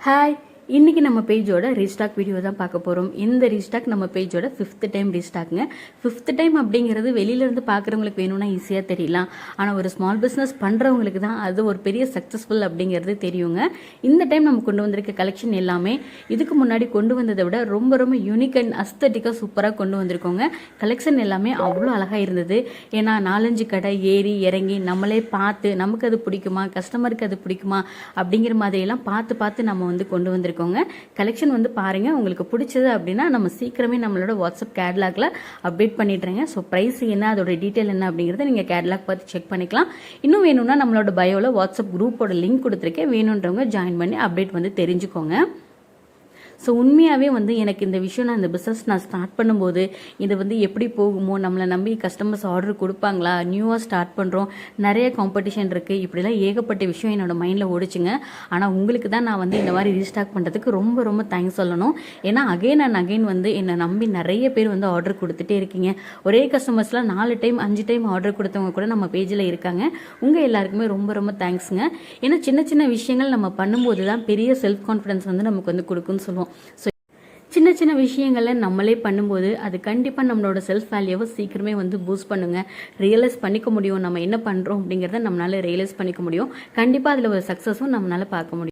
Hi, இன்றைக்கி நம்ம பேஜோட restock video தான் பார்க்க போகிறோம். இந்த ரீஸ்டாக் நம்ம பேஜோட 5th டைம் ரீஸ்டாக்குங்க. 5th டைம் அப்படிங்கிறது வெளியிலேருந்து பார்க்குறவங்களுக்கு வேணும்னா ஈஸியாக தெரியலாம். ஆனால் ஒரு ஸ்மால் பிஸ்னஸ் பண்ணுறவங்களுக்கு தான் அது ஒரு பெரிய சக்ஸஸ்ஃபுல் அப்படிங்கிறது தெரியுங்க. இந்த டைம் நம்ம கொண்டு வந்திருக்க கலெக்ஷன் எல்லாமே இதுக்கு முன்னாடி கொண்டு வந்ததை விட ரொம்ப ரொம்ப யூனிக் அண்ட் அஸ்தட்டிக்காக சூப்பராக கொண்டு வந்திருக்கோங்க. கலெக்ஷன் எல்லாமே அவ்வளோ அழகாக இருந்தது. ஏன்னா 4-5 கடை ஏறி இறங்கி நம்மளே பார்த்து நமக்கு அது பிடிக்குமா, கஸ்டமருக்கு அது பிடிக்குமா அப்படிங்கிற மாதிரியெல்லாம் பார்த்து நம்ம கொண்டு வந்திருக்கோம். கலெக்ஷன் பாருங்க, உங்களுக்கு பிடிச்சது அப்படின்னா நம்ம சீக்கிரமே நம்மளோட வாட்ஸ்அப் கேட்லாக்ல அப்டேட் பண்ணிடுறேங்க. ஸோ ப்ரைஸ் என்ன, அதோட டீட்டெயில் என்ன அப்படிங்கிறத நீங்கள் கேட்லாக் பார்த்து செக் பண்ணிக்கலாம். இன்னும் வேணும்னா நம்மளோட பயோவில் வாட்ஸ்அப் குரூப்போட லிங்க் கொடுத்துருக்கேன், வேணுன்றவங்க ஜாயின் பண்ணி அப்டேட் தெரிஞ்சுக்கோங்க. ஸோ உண்மையாகவே எனக்கு இந்த விஷயம், நான் இந்த பிஸ்னஸ் ஸ்டார்ட் பண்ணும்போது இது எப்படி போகுமோ, நம்மளை நம்பி கஸ்டமர்ஸ் ஆர்டர் கொடுப்பாங்களா, நியூவாக ஸ்டார்ட் பண்ணுறோம், நிறைய காம்படிஷன் இருக்குது, இப்படிலாம் ஏகப்பட்ட விஷயம் என்னோட மைண்டில் ஓடிச்சுங்க. ஆனால் உங்களுக்கு தான் நான் இந்த மாதிரி ரீஸ்டாக் பண்ணுறதுக்கு ரொம்ப ரொம்ப தேங்க்ஸ் சொல்லணும். ஏன்னா அகைன் அண்ட் அகைன் என்னை நம்பி நிறைய பேர் ஆர்டர் கொடுத்துட்டே இருக்கீங்க. ஒரே கஸ்டமர்ஸ்லாம் 4 டைம் 5 டைம் ஆர்டர் கொடுத்தவங்க கூட நம்ம பேஜில் இருக்காங்க. உங்கள் எல்லாருக்குமே ரொம்ப ரொம்ப தேங்க்ஸுங்க. ஏன்னா சின்ன சின்ன விஷயங்கள் நம்ம பண்ணும்போது தான் பெரிய செல்ஃப் கான்ஃபிடன்ஸ் நமக்கு கொடுக்குன்னு சொல்லுவோம். ஸோ சின்ன சின்ன விஷயங்களை நம்மளே பண்ணும்போது அது கண்டிப்பாக நம்மளோட செல்ஃப் வேல்யூவை சீக்கிரமே பூஸ்ட் பண்ணுங்க. ரியலைஸ் பண்ணிக்க முடியும், நம்ம என்ன பண்ணுறோம் அப்படிங்கிறத நம்மளால ரியலைஸ் பண்ணிக்க முடியும். கண்டிப்பாக அதில் ஒரு சக்ஸஸும் நம்மளால பார்க்க முடியும்.